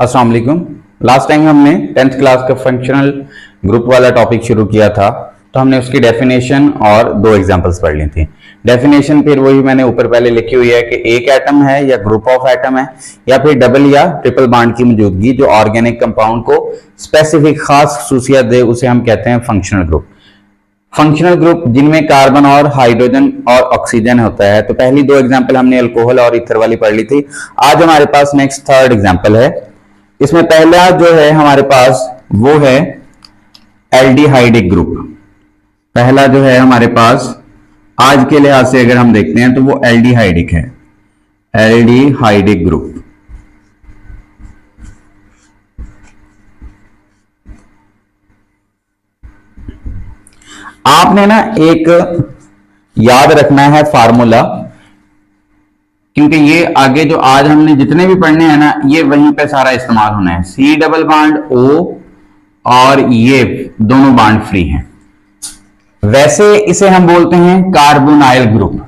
अस्सलाम वालेकुम। Last time हमने 10th क्लास का फंक्शनल ग्रुप वाला टॉपिक शुरू किया था, तो हमने उसकी डेफिनेशन और दो एग्जांपल्स पढ़ ली थी। डेफिनेशन फिर वही मैंने ऊपर पहले लिखी हुई है कि एक एटम है या ग्रुप ऑफ एटम है या फिर डबल या ट्रिपल बॉन्ड की मौजूदगी जो ऑर्गेनिक कंपाउंड को स्पेसिफिक खास खसूसियत दे, उसे हम कहते हैं फंक्शनल ग्रुप। फंक्शनल ग्रुप जिनमें कार्बन और हाइड्रोजन और ऑक्सीजन होता है। तो पहली दो एग्जांपल हमने अल्कोहल और ईथर वाली पढ़ ली थी। आज हमारे पास नेक्स्ट थर्ड एग्जांपल है। इसमें पहला जो है हमारे पास वो है एल्डिहाइडिक ग्रुप। पहला जो है हमारे पास आज के लिहाज से अगर हम देखते हैं तो वो एल्डिहाइडिक है, एल्डिहाइडिक ग्रुप। आपने ना एक याद रखना है फार्मूला, क्योंकि ये आगे जो आज हमने जितने भी पढ़ने हैं ना, ये वहीं पे सारा इस्तेमाल होना है। सी डबल बॉन्ड ओ और ये दोनों बॉन्ड फ्री हैं। वैसे इसे हम बोलते हैं carbonyl group.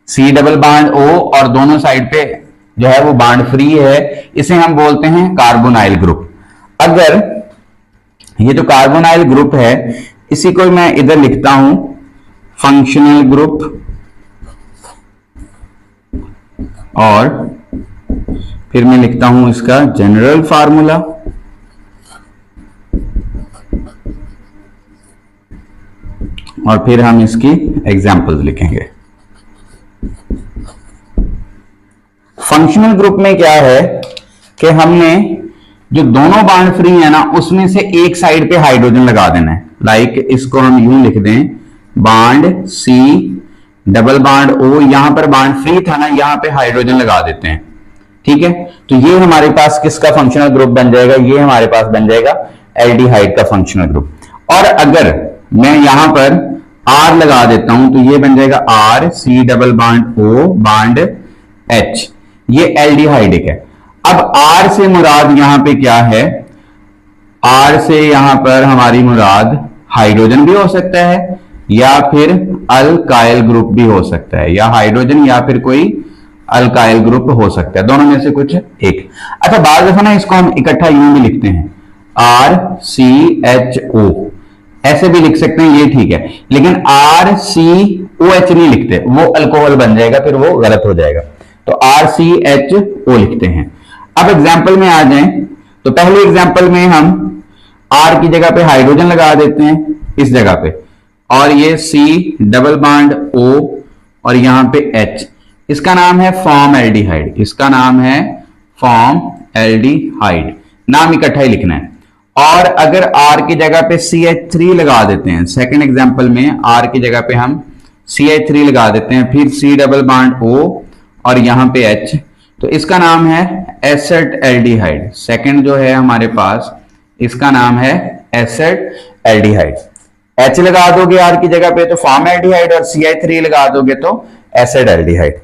C double bond O और दोनों साइड पे जो है वो बॉन्ड फ्री है, इसे हम बोलते हैं कार्बोनाइल ग्रुप। अगर ये जो कार्बोनाइल ग्रुप है, इसी को मैं इधर लिखता हूं फंक्शनल ग्रुप, और फिर मैं लिखता हूं इसका जनरल फार्मूला, और फिर हम इसकी एग्जांपल्स लिखेंगे। फंक्शनल ग्रुप में क्या है कि हमने जो दोनों बॉन्ड फ्री है ना, उसमें से एक साइड पे हाइड्रोजन लगा देना है। लाइक इसको हम यूं लिख दें, bond C double bond O, यहां पर बॉन्ड फ्री था ना, यहां पे हाइड्रोजन लगा देते हैं। ठीक है, तो ये हमारे पास किसका फंक्शनल ग्रुप बन जाएगा? ये हमारे पास बन जाएगा एल्डिहाइड का फंक्शनल ग्रुप। और अगर मैं यहां पर आर लगा देता हूं तो ये बन जाएगा R C double bond O bond H, ये एल्डिहाइडिक है। अब आर से मुराद यहां पे क्या है? आर से यहां पर हमारी मुराद हाइड्रोजन भी हो सकता है या फिर अल्काइल ग्रुप भी हो सकता है, या हाइड्रोजन या फिर कोई अल्काइल ग्रुप हो सकता है, दोनों में से कुछ एक। अच्छा, बार दफा ना इसको हम इकट्ठा यूं भी लिखते हैं, आर सी एच ओ, ऐसे भी लिख सकते हैं, ये ठीक है। लेकिन आर सी ओ एच नहीं लिखते, वो अल्कोहल बन जाएगा, फिर वो गलत हो जाएगा। तो आर सी एच ओ लिखते हैं। अब एग्जाम्पल में आ जाएं, तो पहले एग्जाम्पल में हम आर की जगह पे हाइड्रोजन लगा देते हैं इस जगह पे, और ये सी डबल बॉन्ड ओ और यहां पे एच, इसका नाम है फॉर्म एल्डिहाइड, इसका नाम है फॉर्म एल्डिहाइड। नाम इकट्ठा ही लिखना है। और अगर आर की जगह पे CH3 लगा देते हैं, सेकंड एग्जांपल में आर की जगह पे हम CH3 लगा देते हैं, फिर सी डबल बॉन्ड ओ और यहां पे एच, तो इसका नाम है एसेट एल्डिहाइड। सेकंड जो है हमारे पास, इसका नाम है एसेट एल्डिहाइड। एच लगा दोगे आर की जगह पे तो फॉर्म एल्डिहाइड, और CH3 लगा दोगे तो एसिड एल्डिहाइड।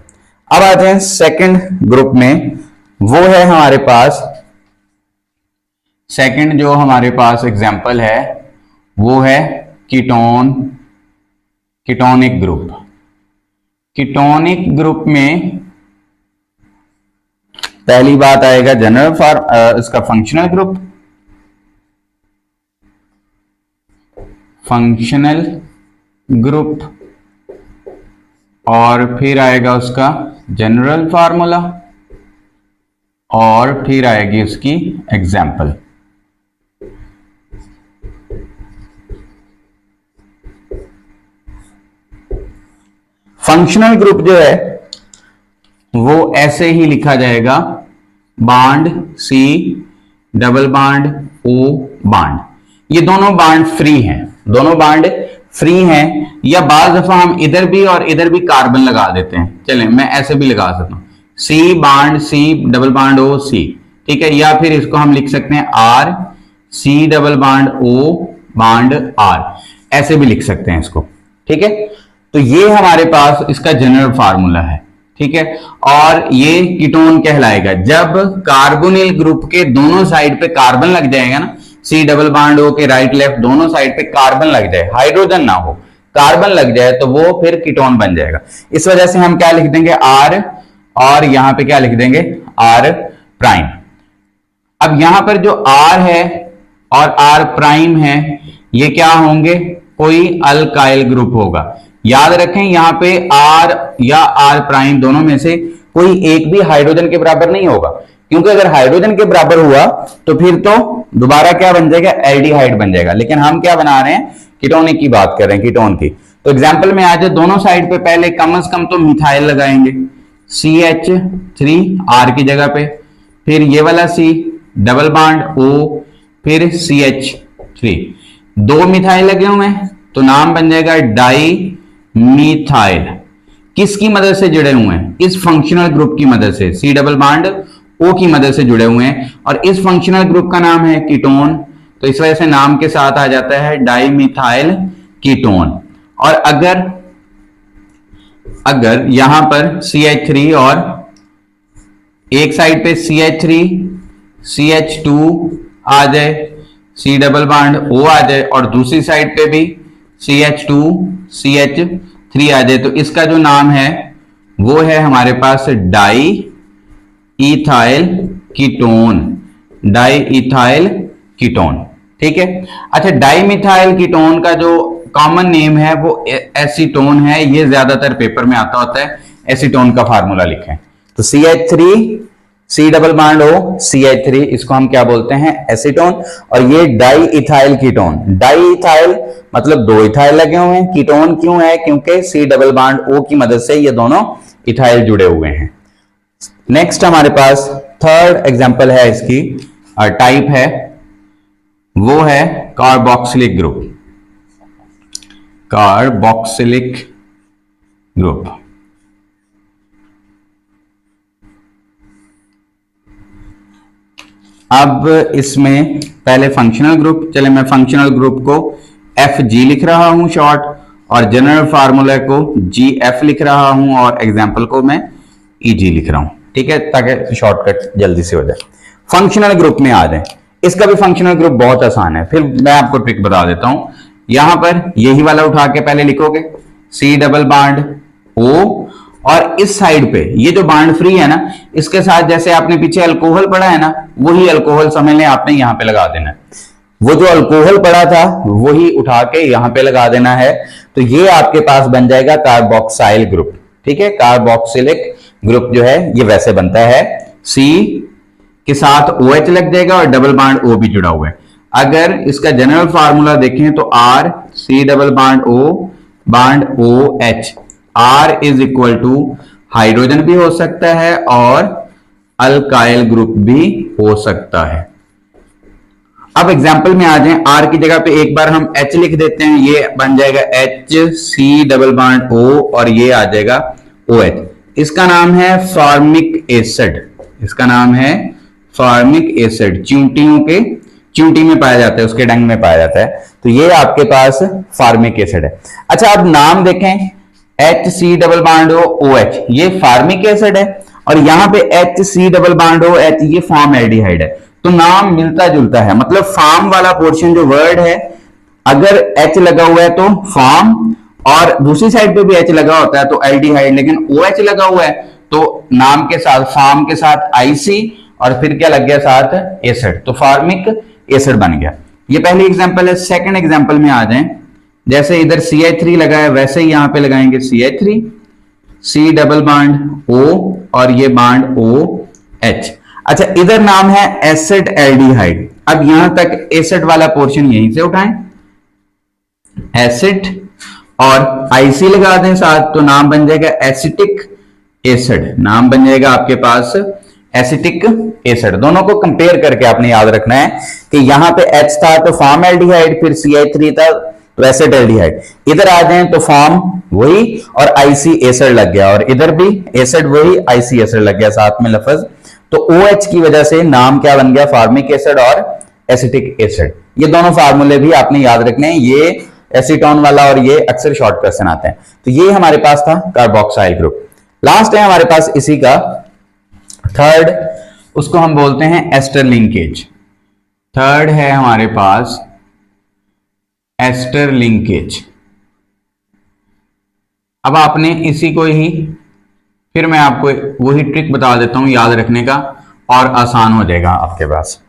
अब आते हैं सेकंड ग्रुप में, वो है हमारे पास सेकंड जो हमारे पास एग्जांपल है वो है कीटोनिक ग्रुप। कीटोनिक ग्रुप में पहली बात आएगा जनरल इसका फंक्शनल ग्रुप, फंक्शनल ग्रुप, और फिर आएगा उसका जनरल फार्मूला, और फिर आएगी उसकी एग्जाम्पल। फंक्शनल ग्रुप जो है वो ऐसे ही लिखा जाएगा, bond C double bond O bond, ये दोनों बॉन्ड फ्री हैं, दोनों बॉन्ड फ्री हैं। या बार दफा हम इधर भी और इधर भी कार्बन लगा देते हैं, चलें मैं ऐसे भी लगा सकता हूं, C bond C double bond O C, ठीक है। या फिर इसको हम लिख सकते हैं R C double bond O bond R, ऐसे भी लिख सकते हैं इसको, ठीक है। तो ये हमारे पास इसका जनरल फार्मूला है, ठीक है। और ये कीटोन कहलाएगा जब कार्बोनिल ग्रुप के दोनों साइड पे कार्बन लग जाएगा ना, सी डबल बॉन्ड ओ के राइट लेफ्ट दोनों साइड पे कार्बन लग जाए, हाइड्रोजन ना हो, कार्बन लग जाए, तो वो फिर कीटोन बन जाएगा। इस वजह से हम क्या लिख देंगे आर, और यहां पे क्या लिख देंगे आर प्राइम। अब यहां पर जो R है और R प्राइम है, ये क्या होंगे, कोई अल्काइल ग्रुप होगा। याद रखें यहां पे R या R प्राइम दोनों में से कोई एक भी हाइड्रोजन के बराबर नहीं होगा, क्योंकि अगर हाइड्रोजन के बराबर हुआ तो फिर तो दोबारा क्या बन जाएगा, एल्डिहाइड बन जाएगा। लेकिन हम क्या बना रहे हैं, कीटोनिक की बात कर रहे हैं, कीटोन की। तो एग्जाम्पल में आ जाए, दोनों साइड पे पहले कम से कम तो मिथाइल लगाएंगे, CH3 R की जगह पे, फिर ये वाला C डबल बॉन्ड O, फिर CH3, दो मिथाइल लगे हुए हैं तो नाम बन जाएगा डाई मिथाइल। किसकी मदद से जुड़े हुए हैं, इस फंक्शनल ग्रुप की मदद से, C डबल बॉन्ड O की मदद से जुड़े हुए हैं, और इस फंक्शनल ग्रुप का नाम है कीटोन, तो इस वजह से नाम के साथ आ जाता है डाइमिथाइल कीटोन। और अगर यहां पर CH3 और एक साइड पे CH3 CH2 आ जाए, C डबल बॉन्ड O आ जाए, और दूसरी साइड पे भी CH2 CH3 आ जाए, तो इसका जो नाम है वो है हमारे पास diethyl ketone, diethyl ketone. ठीक है। अच्छा, डाइमिथाइल कीटोन का जो कॉमन नेम है वो एसीटोन है, ये ज्यादातर पेपर में आता होता है, एसीटोन का फार्मूला लिखें। तो CH3 C double bond O CH3, इसको हम क्या बोलते हैं, एसीटोन। और ये di ethyl ketone, di ethyl मतलब दो इथाइल लगे हुए हैं, कीटोन क्यों है, क्योंकि C डबल बॉन्ड O की मदद से ये दोनों इथाइल जुड़े हुए हैं। नेक्स्ट हमारे पास थर्ड एग्जांपल है, इसकी टाइप है, वो है कार्बोक्सिलिक ग्रुप, कार्बोक्सिलिक ग्रुप। अब इसमें पहले फंक्शनल ग्रुप, चले मैं फंक्शनल ग्रुप को FG लिख रहा हूं शॉर्ट, और जनरल फार्मूला को GF लिख रहा हूं, और एग्जांपल को मैं EG लिख रहा हूं। ठीक है, ताकि शॉर्टकट जल्दी से हो जाए। फंक्शनल ग्रुप में आ जाए, इसका भी फंक्शनल ग्रुप बहुत आसान है, फिर मैं आपको ट्रिक बता देता हूं। यहां पर यही वाला उठा के पहले लिखोगे, C डबल बॉन्ड O, और इस साइड पे ये जो बॉन्ड फ्री है ना, इसके साथ जैसे आपने पीछे अल्कोहल पढ़ा है ना, वही अल्कोहल समझ लें आपने यहां पे लगा देना है। वो जो अल्कोहल पड़ा था वही उठा के यहां पे लगा देना है, तो ये आपके पास बन जाएगा कार्बोक्साइल ग्रुप। ठीक है, कार्बोक्सिलिक ग्रुप जो है ये वैसे बनता है, C के साथ OH लग जाएगा और डबल बॉन्ड O भी जुड़ा हुआ है। अगर इसका जनरल फार्मूला देखें तो R C double bond O bond OH, R is equal to hydrogen भी हो सकता है और अल्काइल ग्रुप भी हो सकता है। अब एग्जाम्पल में आ जाएं, R की जगह पे एक बार हम H लिख देते हैं, ये बन जाएगा HC डबल बॉन्ड O, और ये आ जाएगा OH। इसका नाम है फॉर्मिक एसिड, इसका नाम है फॉर्मिक एसिड, चींटी में पाया जाता है, उसके डंग में पाया जाता है, तो ये आपके पास फॉर्मिक एसिड है। अच्छा, अब नाम देखें, HC double bond O OH, ये फॉर्मिक एसिड है, और यहां पे HC double bond O H, ये फॉर्मएल्डिहाइड है, तो नाम मिलता जुलता है। मतलब फॉर्म वाला पोर्शन जो वर्ड है, अगर H लगा हुआ है तो फॉर्म, और दूसरी साइड पे भी H लगा होता है तो एल्डिहाइड, लेकिन OH लगा हुआ है तो नाम के साथ, फॉर्म के साथ IC, और फिर क्या लग गया साथ, एसिड, तो फॉर्मिक एसिड बन गया। ये पहली एग्जांपल है। सेकंड एग्जांपल में आ जाएं, जैसे इधर CH3 लगा है वैसे ही यहां पे लगाएंगे CH3, C double bond O, और ये बॉन्ड OH। अच्छा, इधर नाम है एसिड एल्डिहाइड। अब यहां तक एसिड वाला पोर्शन यहीं से उठाएं, एसिड और IC लगा दें साथ, तो नाम बन जाएगा एसिटिक एसिड, नाम बन जाएगा आपके पास एसिटिक एसिड। दोनों को कंपेयर करके आपने याद रखना है कि यहां पे H था तो फॉर्मएल्डिहाइड, फिर CH3 था तो एसिड एल्डिहाइड। इधर आ जाएं तो फॉर्म वही और IC एसिड लग गया, और इधर भी एसिड वही IC एसिड लग गया साथ में लफ्ज, तो OH की वजह से नाम क्या बन गया, फॉर्मिक एसिड और एसिटिक एसिड। ये दोनों फार्मूले भी आपने याद रखने हैं, ये एसीटोन वाला और ये अक्सर शॉर्ट क्वेश्चन आते हैं। तो ये हमारे पास था कार्बोक्साइल ग्रुप। लास्ट है हमारे पास इसी का थर्ड, उसको हम बोलते हैं एस्टर लिंकेज। थर्ड है हमारे पास एस्टर लिंकेज। अब आपने इसी को ही, फिर मैं आपको वही ट्रिक बता देता हूं याद रखने का, और आसान हो जाएगा आपके पास।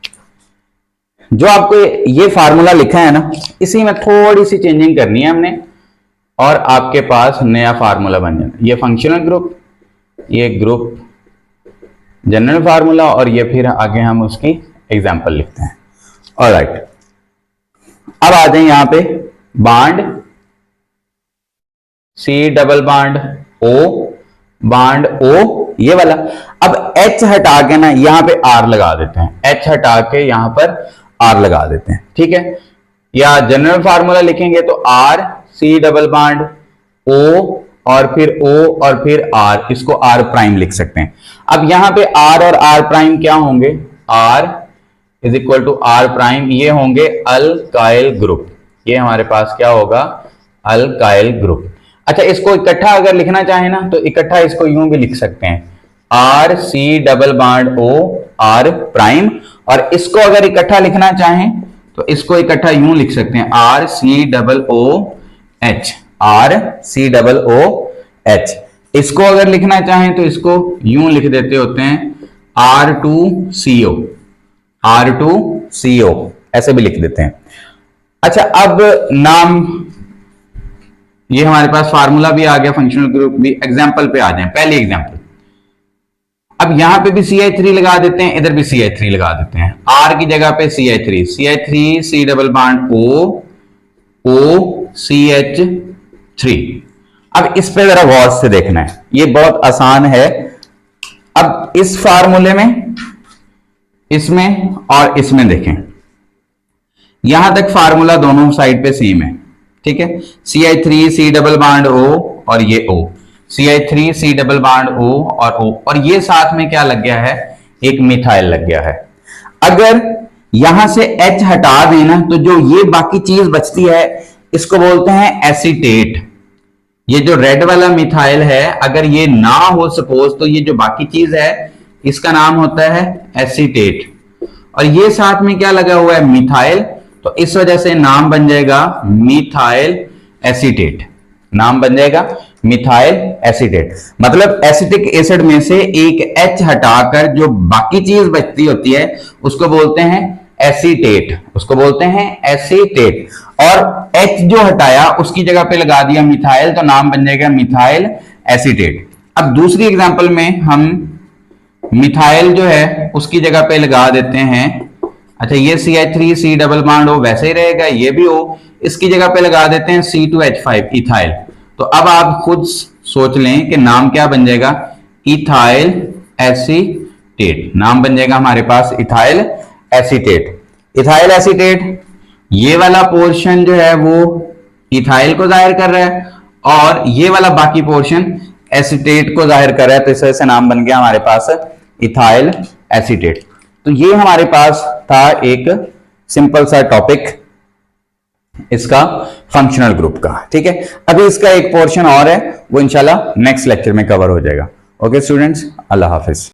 जो आपको ये फार्मूला लिखा है ना, इसी में थोड़ी सी चेंजिंग करनी है हमने और आपके पास नया फार्मूला बन जाना। ये फंक्शनल ग्रुप, ये ग्रुप जनरल फार्मूला, और ये फिर आगे हम उसकी एग्जांपल लिखते हैं। ऑलराइट, अब आ जाए यहां पे bond C double bond O ये वाला। अब H हटा के ना यहां पे R लगा देते हैं, H हटा के यहां पर R लगा देते हैं, ठीक है। या जनरल फार्मूला लिखेंगे तो R C double bond O और फिर O और फिर R, इसको R प्राइम लिख सकते हैं। अब यहां पे R और R प्राइम क्या होंगे, R is equal to R prime, ये होंगे अल्काइल ग्रुप। ये हमारे पास क्या होगा, अल्काइल ग्रुप। अच्छा, इसको इकट्ठा अगर लिखना चाहे ना तो इकट्ठा इसको यूं भी लिख सकते हैं, R C double bond O R prime, और इसको अगर इकट्ठा लिखना चाहें तो इसको इकट्ठा यूं लिख सकते हैं, R C double O H, R C double O H। इसको अगर लिखना चाहें तो इसको यूं लिख देते होते हैं, R2CO, R2CO ऐसे भी लिख देते हैं। अच्छा, अब नाम, ये हमारे पास फार्मूला भी आ गया, फंक्शनल ग्रुप भी। एग्जांपल पे आ जाएं, पहली एग्जांपल। अब यहां पे भी CH3 लगा देते हैं, इधर भी CH3 लगा देते हैं, R की जगह पे CH3 C double bond O CH3। अब इस पे जरा गौर से देखना है, ये बहुत आसान है। अब इस फार्मूले में, इसमें और इसमें देखें, यहां तक फार्मूला दोनों साइड पे सेम है, ठीक है। CH3 C double bond O और ये O, CH3 C double bond O और O, और ये साथ में क्या लग गया है, एक मिथाइल लग गया है। अगर यहां से H हटा देना तो जो ये बाकी चीज बचती है इसको बोलते हैं एसीटेट। ये जो रेड वाला मिथाइल है, अगर ये ना हो सपोज, तो ये जो बाकी चीज है इसका नाम होता है एसीटेट, और ये साथ में क्या लगा हुआ है, मिथाइल, तो इस वजह से नाम बन जाएगा मिथाइल एसीटेट, नाम बन जाएगा मिथाइल एसीटेट। मतलब एसिटिक एसिड में से एक H हटाकर जो बाकी चीज बचती होती है उसको बोलते हैं एसीटेट, उसको बोलते हैं एसीटेट। और H जो हटाया उसकी जगह पे लगा दिया मिथाइल, तो नाम बन जाएगा मिथाइल एसीटेट। अब दूसरी एग्जांपल में हम मिथाइल जो है उसकी जगह पे लगा देते हैं, अच्छा ये CH3 C double bond O वैसे ही रहेगा, ये भी O, इसकी जगह पे लगा देते हैं C2H5 इथाइल। तो अब आप खुद सोच लें कि नाम क्या बन जाएगा, इथाइल एसीटेट, नाम बन जाएगा हमारे पास इथाइल एसीटेट। इथाइल एसीटेट, ये वाला पोर्शन जो है वो इथाइल को जाहिर कर रहा है और ये वाला बाकी पोर्शन एसीटेट को जाहिर कर रहा है, तो इस वजह से नाम बन गया हमारे पास इथाइल एसीटेट। तो ये हमारे पास था एक सिंपल सा टॉपिक इसका फंक्शनल ग्रुप का, ठीक है। अभी इसका एक पोर्शन और है, वो इंशाल्लाह नेक्स्ट लेक्चर में कवर हो जाएगा। ओके स्टूडेंट्स, अल्लाह हाफिज।